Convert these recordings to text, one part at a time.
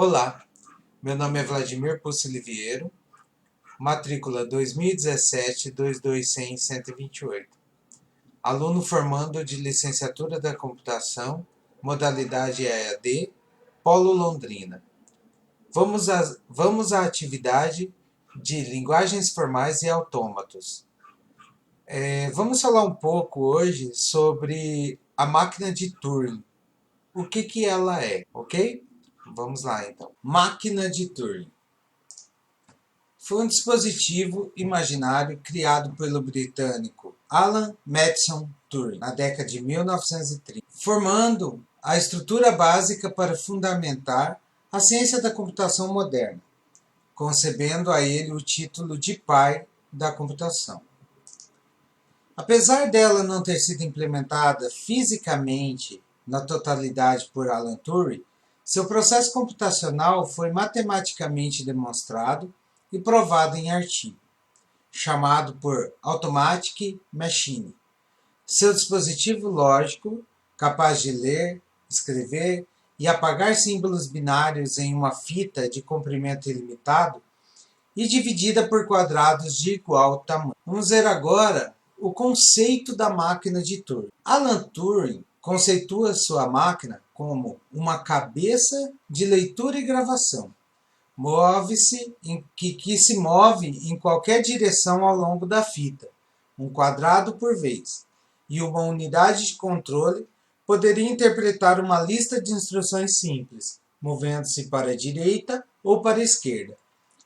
Olá, meu nome é Vladimir Puciliviero, matrícula 2017-22100-128, aluno formando de licenciatura da computação, modalidade EAD, Polo Londrina. Vamos à atividade de linguagens formais e autômatos. Vamos falar um pouco hoje sobre a máquina de Turing. O que ela é, ok? Vamos lá então. Máquina de Turing foi um dispositivo imaginário criado pelo britânico Alan Matheson Turing na década de 1930, formando a estrutura básica para fundamentar a ciência da computação moderna, concebendo a ele o título de pai da computação. Apesar dela não ter sido implementada fisicamente na totalidade por Alan Turing, seu processo computacional foi matematicamente demonstrado e provado em artigo, chamado por Automatic Machine. Seu dispositivo lógico, capaz de ler, escrever e apagar símbolos binários em uma fita de comprimento ilimitado e dividida por quadrados de igual tamanho. Vamos ver agora o conceito da máquina de Turing. Alan Turing conceitua sua máquina como uma cabeça de leitura e gravação. Que se move em qualquer direção ao longo da fita, um quadrado por vez, e uma unidade de controle poderia interpretar uma lista de instruções simples, movendo-se para a direita ou para a esquerda.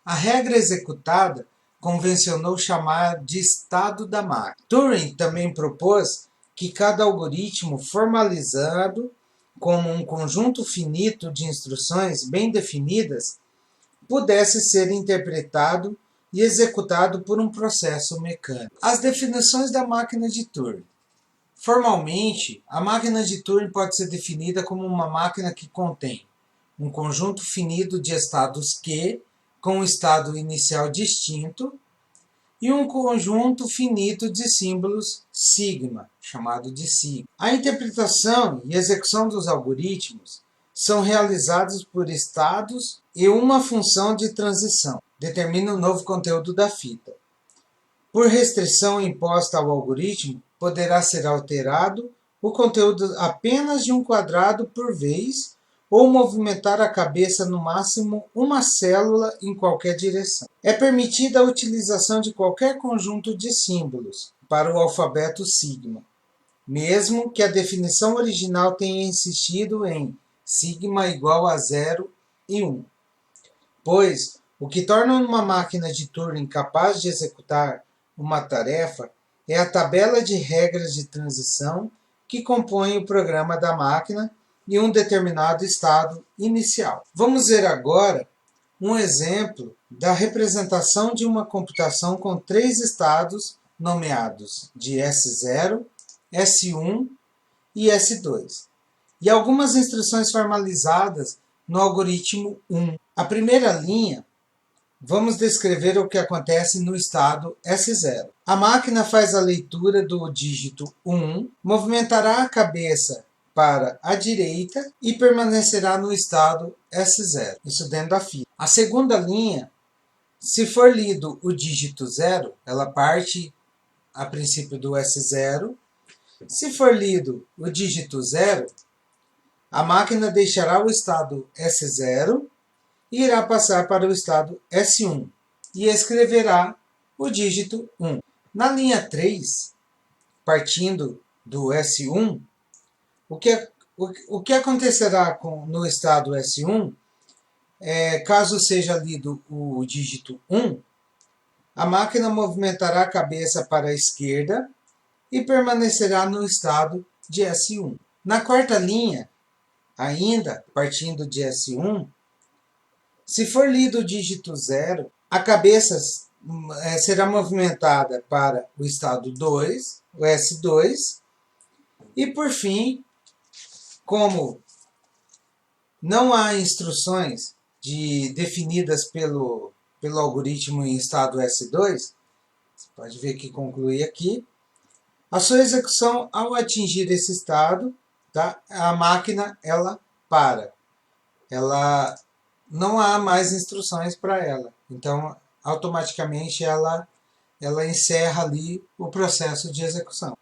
A regra executada convencionou chamar de estado da máquina. Turing também propôs que cada algoritmo formalizado como um conjunto finito de instruções bem definidas pudesse ser interpretado e executado por um processo mecânico. As definições da máquina de Turing. Formalmente, a máquina de Turing pode ser definida como uma máquina que contém um conjunto finito de estados Q, com um estado inicial distinto, e um conjunto finito de símbolos sigma, chamado de sigma. A interpretação e execução dos algoritmos são realizados por estados e uma função de transição determina o novo conteúdo da fita. Por restrição imposta ao algoritmo, poderá ser alterado o conteúdo apenas de um quadrado por vez ou movimentar a cabeça no máximo uma célula em qualquer direção. É permitida a utilização de qualquer conjunto de símbolos para o alfabeto sigma, mesmo que a definição original tenha insistido em sigma igual a 0 e 1, pois o que torna uma máquina de Turing capaz de executar uma tarefa é a tabela de regras de transição que compõe o programa da máquina e um determinado estado inicial. Vamos ver agora um exemplo da representação de uma computação com três estados nomeados de S0, S1 e S2, e algumas instruções formalizadas no algoritmo 1. A primeira linha, vamos descrever o que acontece no estado S0. A máquina faz a leitura do dígito 1, movimentará a cabeça para a direita e permanecerá no estado S0, isso dentro da fita. A segunda linha, se for lido o dígito 0, ela parte a princípio do S0. Se for lido o dígito 0, a máquina deixará o estado S0 e irá passar para o estado S1 e escreverá o dígito 1. Na linha 3, partindo do S1, o que acontecerá no estado S1 caso seja lido o dígito 1, a máquina movimentará a cabeça para a esquerda e permanecerá no estado de S1. Na quarta linha, ainda partindo de S1, se for lido o dígito 0, a cabeça será movimentada para o estado 2, o S2, e por fim, como não há instruções definidas pelo algoritmo em estado S2, você pode ver que conclui aqui, a sua execução ao atingir esse estado, tá, a máquina ela para. Ela não há mais instruções para ela. Então, automaticamente ela encerra ali o processo de execução.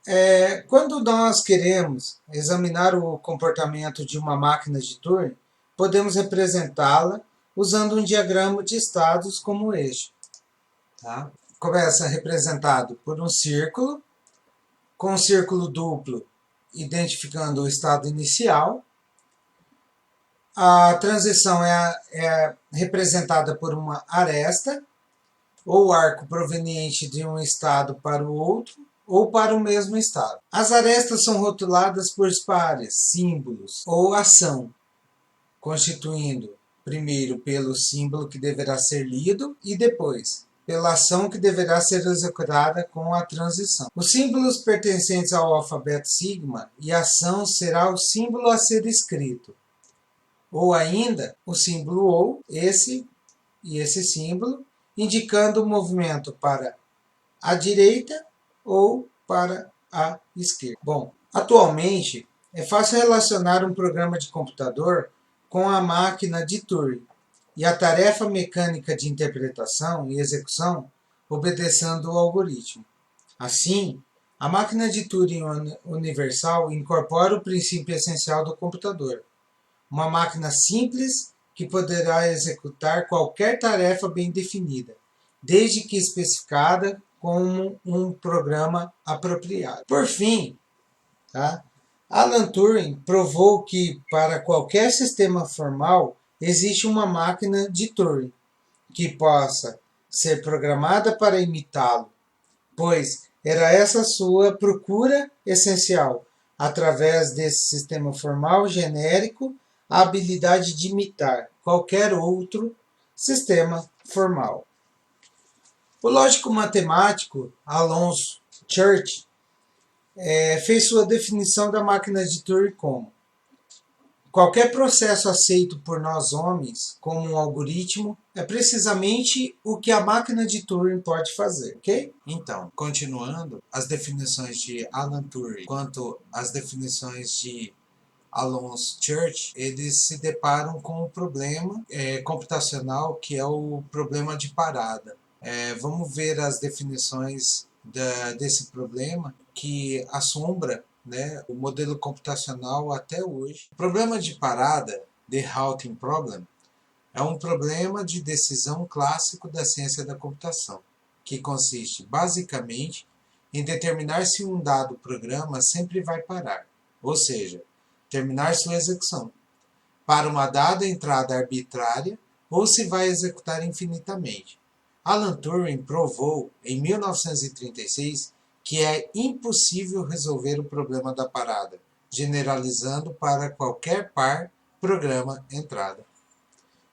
Quando nós queremos examinar o comportamento de uma máquina de Turing, podemos representá-la usando um diagrama de estados como este. Tá? Começa representado por um círculo, com um círculo duplo identificando o estado inicial. A transição é representada por uma aresta, ou arco proveniente de um estado para o outro, ou para o mesmo estado. As arestas são rotuladas por pares, símbolos ou ação, constituindo primeiro pelo símbolo que deverá ser lido e depois pela ação que deverá ser executada com a transição. Os símbolos pertencentes ao alfabeto sigma e a ação será o símbolo a ser escrito, ou ainda o símbolo ou, esse e esse símbolo, indicando o movimento para a direita ou para a esquerda. Bom, atualmente é fácil relacionar um programa de computador com a máquina de Turing e a tarefa mecânica de interpretação e execução obedecendo o algoritmo. Assim, a máquina de Turing universal incorpora o princípio essencial do computador, uma máquina simples que poderá executar qualquer tarefa bem definida, desde que especificada como um programa apropriado. Por fim, Alan Turing provou que para qualquer sistema formal existe uma máquina de Turing que possa ser programada para imitá-lo, pois era essa sua procura essencial, através desse sistema formal genérico, a habilidade de imitar qualquer outro sistema formal. O lógico matemático Alonzo Church fez sua definição da máquina de Turing como: qualquer processo aceito por nós homens como um algoritmo é precisamente o que a máquina de Turing pode fazer, ok? Então, continuando, as definições de Alan Turing quanto às definições de Alonzo Church, eles se deparam com um problema computacional que é o problema de parada. Vamos ver as definições desse problema que assombra o modelo computacional até hoje. O problema de parada, the halting problem, é um problema de decisão clássico da ciência da computação, que consiste basicamente em determinar se um dado programa sempre vai parar, ou seja, terminar sua execução, para uma dada entrada arbitrária ou se vai executar infinitamente. Alan Turing provou, em 1936, que é impossível resolver o problema da parada, generalizando para qualquer par programa entrada.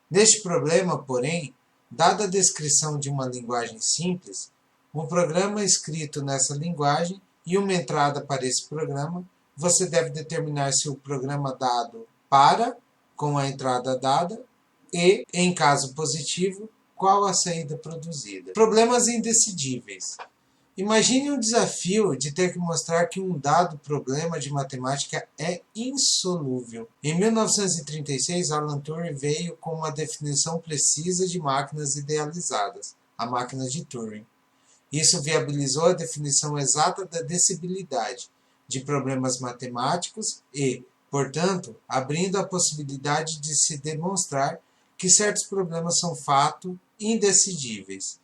Neste problema, porém, dada a descrição de uma linguagem simples, um programa escrito nessa linguagem e uma entrada para esse programa, você deve determinar se o programa dado para com a entrada dada e, em caso positivo, qual a saída produzida. Problemas indecidíveis. Imagine um desafio de ter que mostrar que um dado problema de matemática é insolúvel. Em 1936, Alan Turing veio com uma definição precisa de máquinas idealizadas, a máquina de Turing. Isso viabilizou a definição exata da decibilidade de problemas matemáticos e, portanto, abrindo a possibilidade de se demonstrar que certos problemas são fato indecidíveis.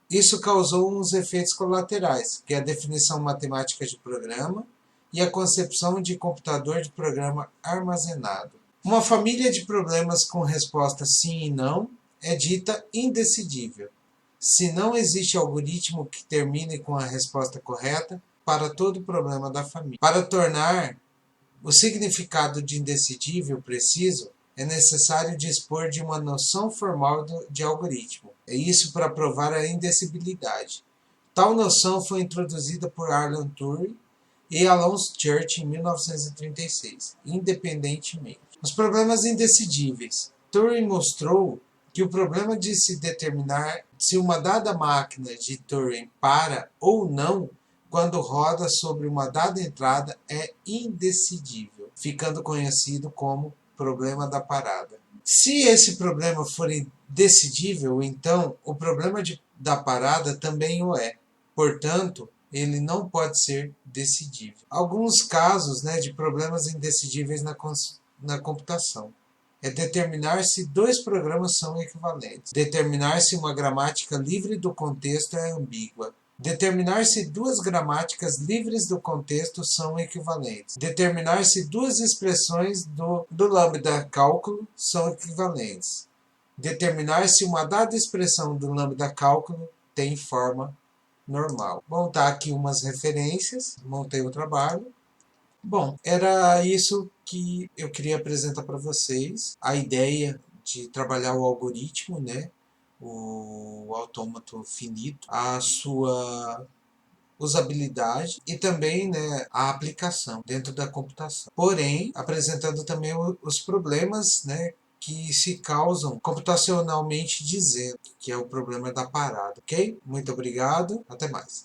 Isso causou uns efeitos colaterais, que é a definição matemática de programa e a concepção de computador de programa armazenado. Uma família de problemas com resposta sim e não é dita indecidível, se não existe algoritmo que termine com a resposta correta para todo problema da família. Para tornar o significado de indecidível preciso, é necessário dispor de uma noção formal de algoritmo. É isso para provar a indecibilidade. Tal noção foi introduzida por Alan Turing e Alonzo Church em 1936, independentemente. Os problemas indecidíveis. Turing mostrou que o problema de se determinar se uma dada máquina de Turing para ou não quando roda sobre uma dada entrada é indecidível, ficando conhecido como problema da parada. Se esse problema for indecidível, então o problema da parada também o é. Portanto, ele não pode ser decidível. Alguns casos, né, de problemas indecidíveis na computação. É determinar se dois programas são equivalentes. Determinar se uma gramática livre do contexto é ambígua. Determinar se duas gramáticas livres do contexto são equivalentes. Determinar se duas expressões do lambda cálculo são equivalentes. Determinar se uma dada expressão do lambda cálculo tem forma normal. Bom, tá aqui umas referências, montei o trabalho. Bom, era isso que eu queria apresentar para vocês. A ideia de trabalhar o algoritmo, né? O autômato finito, a sua usabilidade e também, né, a aplicação dentro da computação. Porém, apresentando também os problemas, né, que se causam computacionalmente dizendo, que é o problema da parada, ok? Muito obrigado, até mais.